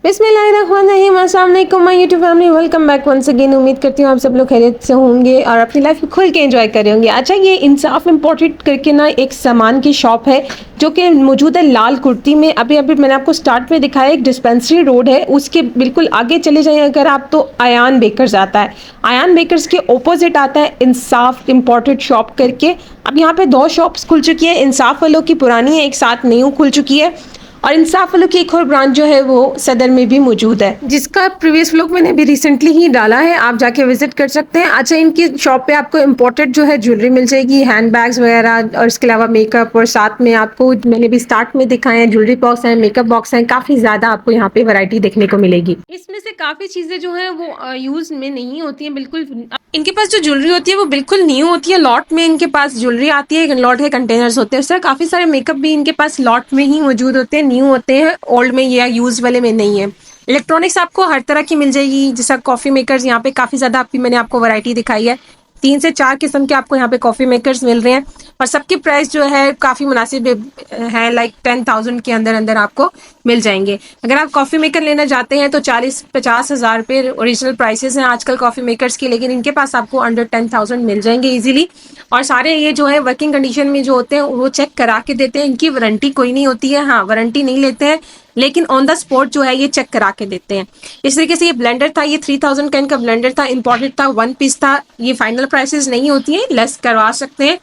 बिस्मिल्लाहिर्रहमानिर्रहीम, अस्सलाम वालेकुम my YouTube family, welcome back once again. उम्मीद करती हूँ आप सब लोग खैरियत से होंगे और अपनी लाइफ को खुल के एंजॉय कर रहे होंगे। अच्छा, ये इंसाफ इम्पोर्टेड करके ना एक सामान की शॉप है जो कि मौजूद है लाल कुर्ती में। अभी अभी मैंने आपको स्टार्ट में दिखाया, एक डिस्पेंसरी रोड है, उसके बिल्कुल आगे चले जाएं अगर आप तो आयान बेकर्स आता है। आयान बेकर्स के ओपोजिट आता है इंसाफ इम्पोर्टेड शॉप करके। अब यहाँ पे 2 शॉप्स खुल चुकी है, इंसाफ वालों की पुरानी है, एक साथ न्यू खुल चुकी है, और इंसाफ वालों की एक और ब्रांच जो है वो सदर में भी मौजूद है, जिसका प्रीवियस व्लॉग मैंने अभी रिसेंटली ही डाला है, आप जाके विजिट कर सकते हैं। अच्छा, इनकी शॉप पे आपको इम्पोर्टेड जो है ज्वेलरी मिल जाएगी, हैंड बैग्स वगैरह, और इसके अलावा मेकअप, और साथ में आपको मैंने भी स्टार्ट में दिखाए हैं ज्वेलरी बॉक्स हैं, मेकअप बॉक्स हैं, काफ़ी ज़्यादा आपको यहाँ पे वैरायटी देखने को मिलेगी। इसमें से काफ़ी चीज़ें जो है वो यूज़ में नहीं होती हैं बिल्कुल। इनके पास जो ज्वेलरी होती है वो बिल्कुल न्यू होती है, लॉट में इनके पास ज्वेलरी आती है, लॉट के कंटेनर्स होते हैं। उस तरह काफ़ी सारे मेकअप भी इनके पास लॉट में ही मौजूद होते हैं, न्यू होते हैं, ओल्ड में या यूज वाले में नहीं है। इलेक्ट्रॉनिक्स आपको हर तरह की मिल जाएगी, जैसा कॉफ़ी मेकर्स यहाँ पे काफ़ी ज़्यादा मैंने आपको वैरायटी दिखाई है। 3 से 4 किस्म के आपको यहाँ पे कॉफ़ी मेकर्स मिल रहे हैं, और सबकी प्राइस जो है काफ़ी मुनासिब है, लाइक 10,000 के अंदर अंदर आपको मिल जाएंगे। अगर आप कॉफ़ी मेकर लेना चाहते हैं तो 40-50 हज़ार रुपये ओरिजिनल प्राइसेस हैं आजकल कॉफ़ी मेकर्स की, लेकिन इनके पास आपको अंडर 10,000 मिल जाएंगे इजीली। और सारे ये जो है वर्किंग कंडीशन में जो होते हैं वो चेक करा के देते हैं, इनकी वारंटी कोई नहीं होती है। हाँ, वारंटी नहीं लेते हैं, लेकिन ऑन द स्पॉट जो है ये चेक करा के देते हैं। इस तरीके से ये ब्लेंडर था, ये 3000 का इनका ब्लेंडर था, इंपॉर्टेंट था, 1 पीस था। ये फाइनल प्राइसेस नहीं होती है, लेस करवा सकते हैं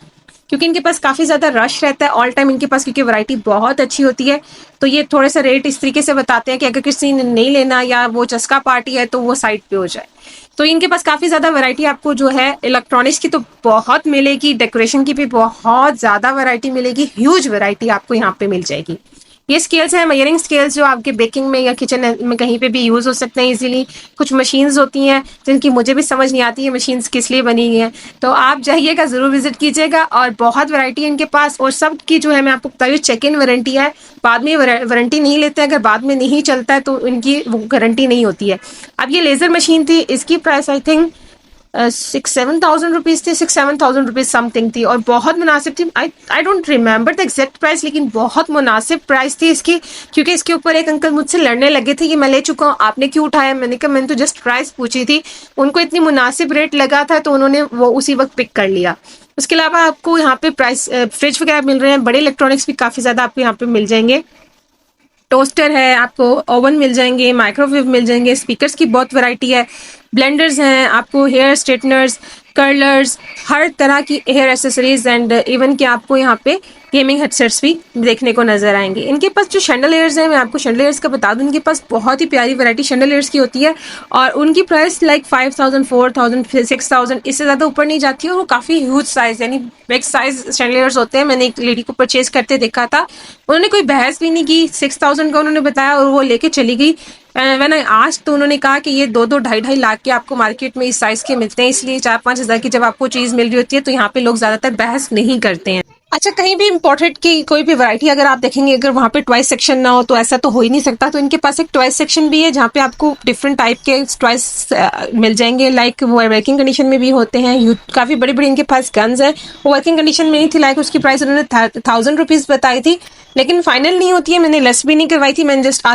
क्योंकि इनके पास काफ़ी ज़्यादा रश रहता है ऑल टाइम इनके पास, क्योंकि वैरायटी बहुत अच्छी होती है। तो ये थोड़े सा रेट इस तरीके से बताते हैं कि अगर किसी ने नहीं लेना या वो चस्का पार्टी है तो वो साइड पे हो जाए। तो इनके पास काफ़ी ज़्यादा वैरायटी आपको जो है इलेक्ट्रॉनिक्स की तो बहुत मिलेगी, डेकोरेशन की भी बहुत ज़्यादा वैरायटी मिलेगी, ह्यूज वैरायटी आपको यहाँ पे मिल जाएगी। ये स्केल्स हैं, मेजरिंग स्केल्स, जो आपके बेकिंग में या किचन में कहीं पे भी यूज़ हो सकते हैं इजीली। कुछ मशीन्स होती हैं जिनकी मुझे भी समझ नहीं आती है मशीन्स किस लिए बनी हुई हैं, तो आप जाइएगा, ज़रूर विजिट कीजिएगा। और बहुत वैरायटी है इनके पास, और सब की जो है मैं आपको बता रही हूँ चेक इन वारंटी है, बाद में वारंटी नहीं लेते हैं। अगर बाद में नहीं चलता है तो इनकी वो गारंटी नहीं होती है। अब ये लेज़र मशीन थी, इसकी प्राइस आई थिंक 6-7,000 रुपीज़ थी, 6-7,000 रुपीज़ समथिंग थी, और बहुत मुनासिब थी। I don't remember the exact price, लेकिन बहुत मुनासिब प्राइस थी इसकी। क्योंकि इसके ऊपर एक अंकल मुझसे लड़ने लगे थे कि मैं ले चुका हूँ, आपने क्यों उठाया। मैंने कहा मैंने तो जस्ट प्राइस पूछी थी, उनको इतनी मुनासिब रेट लगा था तो उन्होंने वो उसी वक्त पिक कर लिया। उसके अलावा आपको यहाँ पे प्राइस फ्रिज वगैरह मिल रहे हैं, बड़े इलेक्ट्रॉनिक्स भी काफ़ी ज़्यादा आपको यहाँ पे मिल जाएंगे। टोस्टर है, आपको ओवन मिल जाएंगे, माइक्रोवेव मिल जाएंगे, स्पीकर्स की बहुत वैरायटी है, ब्लेंडर्स हैं, आपको हेयर स्ट्रेटनर्स, कर्लर्स, हर तरह की हेयर एसेसरीज, एंड इवन कि आपको यहाँ पे गेमिंग हेडसेट्स भी देखने को नजर आएंगे। इनके पास जो शैंडलियर्स हैं, मैं आपको शैंडलियर्स का बता दूं, इनके पास बहुत ही प्यारी वैरायटी शैंडलियर्स की होती है, और उनकी प्राइस लाइक 5,000, 4,000, 6,000, इससे ज़्यादा ऊपर नहीं जाती है, और वो काफ़ी ह्यूज साइज यानी बिग साइज शैंडलियर्स होते हैं। मैंने एक लेडी को परचेज करते देखा था, उन्होंने कोई बहस भी नहीं की, 6,000 का उन्होंने बताया और वो लेके चली गई। मैंने आज तो उन्होंने कहा कि ये 2-2, 2.5 लाख के आपको मार्केट में इस साइज़ के मिलते हैं, इसलिए 4-5 हज़ार की जब आपको चीज़ मिल रही होती है तो यहाँ पे लोग ज़्यादातर बहस नहीं करते हैं। अच्छा, कहीं भी इम्पोर्टेड की कोई भी वैरायटी अगर आप देखेंगे, अगर वहाँ पे टॉयज सेक्शन ना हो तो ऐसा तो हो ही नहीं सकता। तो इनके पास एक टॉयज सेक्शन भी है जहाँ पे आपको डिफरेंट टाइप के टॉयज मिल जाएंगे, लाइक वो वर्किंग कंडीशन में भी होते हैं। काफ़ी बड़ी बड़ी इनके पास गन्स हैं, वो वर्किंग कंडीशन में नहीं थी, लाइक उसकी प्राइस उन्होंने 1,000 रुपीज़ बताई थी, लेकिन फाइनल नहीं होती है, मैंने लेस भी नहीं करवाई थी, मैंने जस्ट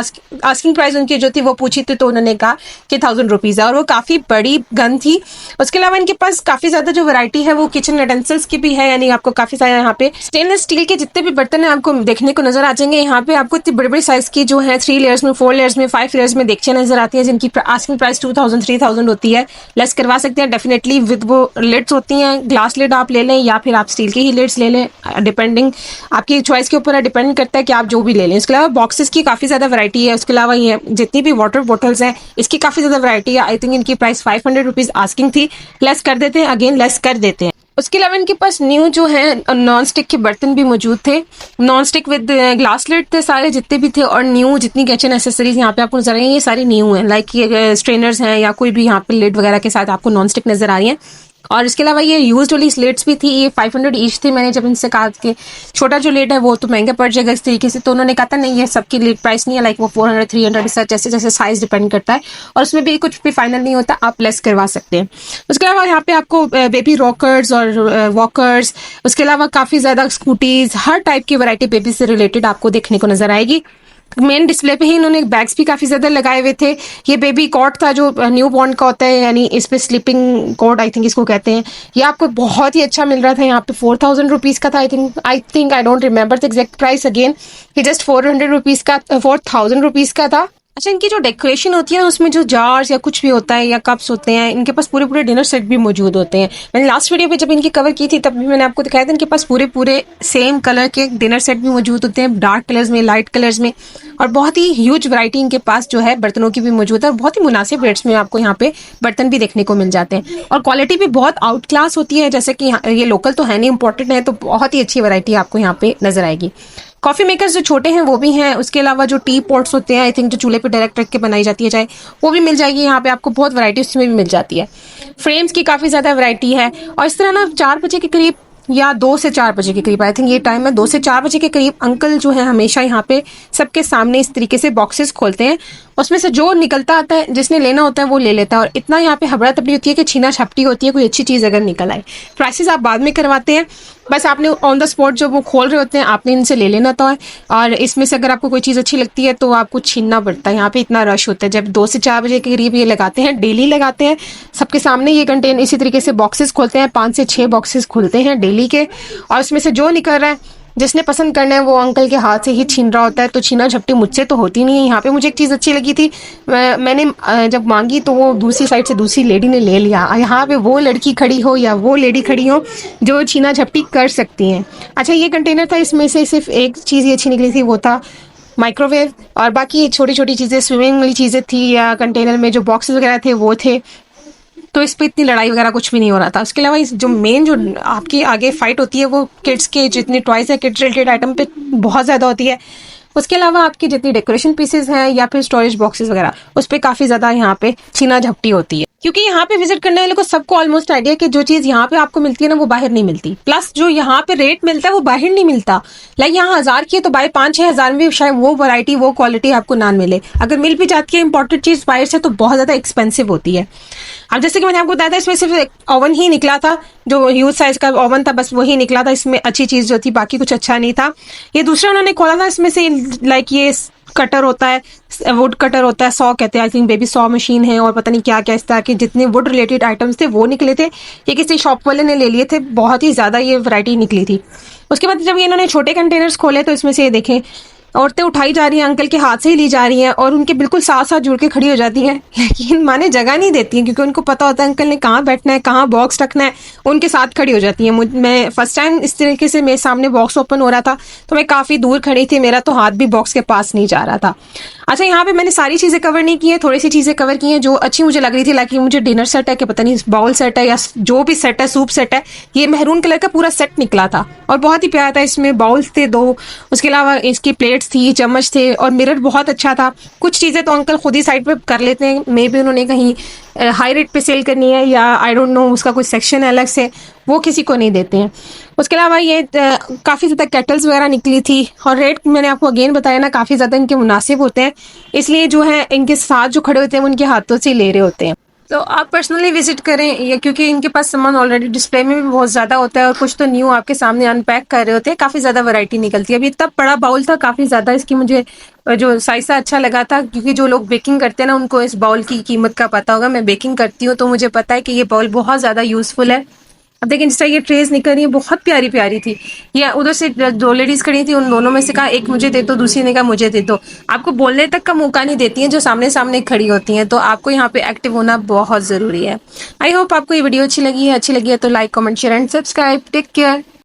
आस्किंग प्राइस उनकी जो थी वो पूछी थी, तो उन्होंने कहा कि 1,000 रुपीज़ है, और वो काफ़ी बड़ी गन थी। उसके अलावा इनके पास काफ़ी ज़्यादा जो वैरायटी है वो किचन यूटेंसिल्स की भी है, यानी आपको काफ़ी सारे यहाँ पे स्टेनलेस स्टील के जितने भी बर्तन हैं आपको देखने को नजर आ जाएंगे। यहाँ पे आपको इतनी बड़ी बड़ी साइज की जो है 3 लेयर्स में, 4 लेयर्स में, 5 लेयर्स में देखें नजर आती है, जिनकी आस्किंग प्राइस 2,000, 3,000 होती है। लेस करवा सकते हैं डेफिनेटली, विद वो लिड्स होती हैं, ग्लास लिड आप ले लें या फिर आप स्टील की ही लिड्स ले लें, डिपेंडिंग आपकी चॉइस के ऊपर डिपेंड करता है कि आप जो भी ले लें। इसके अलावा बॉक्सेस की काफ़ी ज़्यादा वैरायटी है। उसके अलावा ये जितनी भी वाटर बॉटल्स हैं इसकी काफ़ी ज़्यादा वैरायटी है। आई थिंक इनकी प्राइस 500 रुपीज़ आस्किंग थी, लेस कर देते हैं, अगेन लेस कर देते हैं। उसके अलावा इनके पास न्यू जो है नॉन स्टिक के बर्तन भी मौजूद थे, non stick with glass lid थे सारे जितने भी थे, और न्यू जितनी किचन एसेसरीज यहाँ पे आपको नजर आ रही हैं ये सारी न्यू हैं, लाइक ये स्ट्रेनर्स हैं या कोई भी यहाँ पे लिड वगैरह के साथ आपको नॉन स्टिक नजर आ रही हैं। और इसके अलावा ये यूज्ड वाली स्लेट्स भी थी, ये 500 ईच थी। मैंने जब इनसे कहा कि छोटा जो लेट है वो तो महंगा पड़ जाएगा इस तरीके से, तो उन्होंने कहा था नहीं ये सबकी लेट प्राइस नहीं है, लाइक वो 400, 300 इस जैसे जैसे साइज डिपेंड करता है, और उसमें भी कुछ भी फाइनल नहीं होता, आप लेस करवा सकते हैं। उसके अलावा यहाँ पे आपको बेबी रॉकर्स और वॉकर्स, उसके अलावा काफ़ी ज़्यादा स्कूटीज़, हर टाइप की वैरायटी बेबी से रिलेटेड आपको देखने को नजर आएगी। मेन डिस्प्ले पे ही इन्होंने बैग्स भी काफ़ी ज़्यादा लगाए हुए थे। ये बेबी कॉट था जो न्यू बॉर्न का होता है, यानी इस पे स्लीपिंग कॉट आई थिंक इसको कहते हैं। ये आपको बहुत ही अच्छा मिल रहा था, यहाँ पे 4000 रुपीज़ का था। I don't remember the exact price again. ये जस्ट 400 रुपीज़ का 4000 रुपीज़ का था। अच्छा, इनकी जो डेकोरेशन होती है ना, उसमें जो जार्स या कुछ भी होता है या कप्स होते हैं, इनके पास पूरे पूरे डिनर सेट भी मौजूद होते हैं। मैंने लास्ट वीडियो पे जब इनकी कवर की थी तब भी मैंने आपको दिखाया था, इनके पास पूरे पूरे सेम कलर के डिनर सेट भी मौजूद होते हैं, डार्क कलर्स में, लाइट कलर्स में, और बहुत ही ह्यूज वैरायटी इनके पास जो है बर्तनों की भी मौजूद है। और बहुत ही मुनासिब रेट्स में आपको यहाँ पे बर्तन भी देखने को मिल जाते हैं, और क्वालिटी भी बहुत आउट क्लास होती है। जैसे कि ये लोकल तो है नहीं, इंपोर्टेड है, तो बहुत ही अच्छी वैरायटी आपको यहाँ पे नजर आएगी। कॉफी मेकर्स जो छोटे हैं वो भी हैं, उसके अलावा जो टी पॉट्स होते हैं आई थिंक जो चूल्हे पे डायरेक्ट रख के बनाई जाती है चाय, वो भी मिल जाएगी यहाँ पे आपको। बहुत वैरायटी उसमें भी मिल जाती है। फ्रेम्स की काफ़ी ज़्यादा वैरायटी है। और इस तरह ना 4 बजे के करीब या 2 से 4 बजे के करीब, आई थिंक ये टाइम है, 2 से 4 बजे के करीब अंकल जो है हमेशा यहाँ पे सबके सामने इस तरीके से बॉक्सेस खोलते हैं। उसमें से जो निकलता आता है, जिसने लेना होता है वो ले लेता है। और इतना यहाँ पे हबड़ा तबड़ी होती है कि छीना छपटी होती है कोई अच्छी चीज़ अगर निकल आए। प्राइसेस आप बाद में करवाते हैं, बस आपने ऑन द स्पॉट जब वो खोल रहे होते हैं आपने इनसे ले लेना तो है। और इसमें से अगर आपको कोई चीज़ अच्छी लगती है तो आपको छीनना पड़ता है। यहाँ पे इतना रश होता है। जब 2 से 4 बजे के करीब ये लगाते हैं, डेली लगाते हैं, सबके सामने ये कंटेन इसी तरीके से बॉक्सेस खोलते हैं। 5 से 6 बॉक्सेस खुलते हैं डेली के, और उसमें से जो निकल रहा है, जिसने पसंद करना है वो अंकल के हाथ से ही छीन रहा होता है। तो छीना झपटी मुझसे तो होती नहीं है। यहाँ पे मुझे एक चीज़ अच्छी लगी थी, मैंने जब मांगी तो वो दूसरी साइड से दूसरी लेडी ने ले लिया। यहाँ पे वो लड़की खड़ी हो या वो लेडी खड़ी हो जो छीना झपटी कर सकती हैं। अच्छा, ये कंटेनर था, इसमें से सिर्फ एक चीज़ ये अच्छी निकली थी, वो था माइक्रोवेव। और बाकी छोटी छोटी चीज़ें, स्विमिंग वाली चीज़ें थी, या कंटेनर में जो बॉक्सेस वगैरह थे वो थे। तो इस पे इतनी लड़ाई वगैरह कुछ भी नहीं हो रहा था। उसके अलावा इस जो मेन जो आपकी आगे फाइट होती है वो किड्स के जितने टॉयज है, किड्स रिलेटेड आइटम पे बहुत ज़्यादा होती है। उसके अलावा आपकी जितनी डेकोरेशन पीसेस हैं या फिर स्टोरेज बॉक्सेस वगैरह, उस पर काफ़ी ज़्यादा यहाँ पे छीना झपटी होती है। क्योंकि यहाँ पे विजिट करने वाले को सबको ऑलमोस्ट आइडिया कि जो चीज़ यहाँ पे आपको मिलती है ना वो बाहर नहीं मिलती। प्लस जो यहाँ पे रेट मिलता है वो बाहर नहीं मिलता। लाइक यहाँ 1000 की है तो बाहर 5-6 हज़ार में शायद वो वैरायटी वो क्वालिटी आपको ना मिले। अगर मिल भी जाती है इंपॉर्टेंट चीज़ बाहर से तो बहुत ज़्यादा एक्सपेंसिव होती है। अब जैसे कि मैंने आपको बताया था, इसमें सिर्फ एक ओवन ही निकला था, जो ह्यूज साइज का ओवन था, बस वही निकला था। इसमें अच्छी चीज़ जो थी, बाकी कुछ अच्छा नहीं था। ये दूसरा उन्होंने खोला था, इसमें से लाइक ये कटर होता है, वुड कटर होता है, सॉ कहते हैं I think, baby saw machine है, और पता नहीं क्या क्या, इस तरह के जितने वुड रिलेटेड आइटम्स थे वो निकले थे। ये किसी शॉप वाले ने ले लिए थे, बहुत ही ज़्यादा ये वैरायटी निकली थी। उसके बाद जब ये इन्होंने छोटे कंटेनर्स खोले तो इसमें से ये देखें, औरतें उठाई जा रही हैं, अंकल के हाथ से ही ली जा रही हैं, और उनके बिल्कुल साथ साथ जुड़ के खड़ी हो जाती हैं। लेकिन माने जगह नहीं देती हैं, क्योंकि उनको पता होता है अंकल ने कहाँ बैठना है, कहाँ बॉक्स रखना है, उनके साथ खड़ी हो जाती हैं। मैं फर्स्ट टाइम इस तरीके से मेरे सामने बॉक्स ओपन हो रहा था तो मैं काफ़ी दूर खड़ी थी, मेरा तो हाथ भी बॉक्स के पास नहीं जा रहा था। अच्छा, यहाँ पे मैंने सारी चीज़ें कवर नहीं की है, थोड़ी सी चीज़ें कवर की हैं जो अच्छी मुझे लग रही थी। लाइक मुझे डिनर सेट है कि पता नहीं बाउल सेट है या जो भी सेट है, सूप सेट है, ये मैरून कलर का पूरा सेट निकला था और बहुत ही प्यारा था। इसमें बाउल्स थे 2, उसके अलावा इसकी प्लेट्स थी, चम्मच थे, और मिरर बहुत अच्छा था। कुछ चीज़ें तो अंकल खुद ही साइड पे कर लेते हैं, मे भी उन्होंने कहीं हाई रेट पे सेल करनी है या आई डोंट नो उसका कोई सेक्शन है अलग से, वो किसी को नहीं देते हैं। उसके अलावा ये काफ़ी ज़्यादा केटल्स वगैरह निकली थी, और रेट मैंने आपको अगेन बताया ना, काफ़ी ज़्यादा इनके मुनासिब होते हैं, इसलिए जो है इनके साथ जो खड़े होते हैं वो उनके हाथों से ले रहे होते हैं। तो आप पर्सनली विजिट करें, या क्योंकि इनके पास सामान ऑलरेडी डिस्प्ले में भी बहुत ज़्यादा होता है और कुछ तो न्यू आपके सामने अनपैक कर रहे होते हैं, काफ़ी ज़्यादा वैरायटी निकलती है। अभी इतना बड़ा बाउल था, काफ़ी ज़्यादा इसकी मुझे जो साइज अच्छा लगा था, क्योंकि जो लोग बेकिंग करते हैं ना उनको इस बाउल की कीमत का पता होगा। मैं बेकिंग करती हूँ तो मुझे पता है कि ये बाउल बहुत ज़्यादा यूज़फुल है। अब देखिए जिस तरह ये ट्रेज निकल रही है, बहुत प्यारी प्यारी थी। ये उधर से 2 लेडीज खड़ी थी, उन दोनों में से कहा एक मुझे दे दो, दूसरी ने कहा मुझे दे दो। आपको बोलने तक का मौका नहीं देती हैं जो सामने सामने खड़ी होती हैं, तो आपको यहाँ पे एक्टिव होना बहुत ज़रूरी है। आई होप आपको ये वीडियो अच्छी लगी है तो like, comment, share and subscribe. Take care.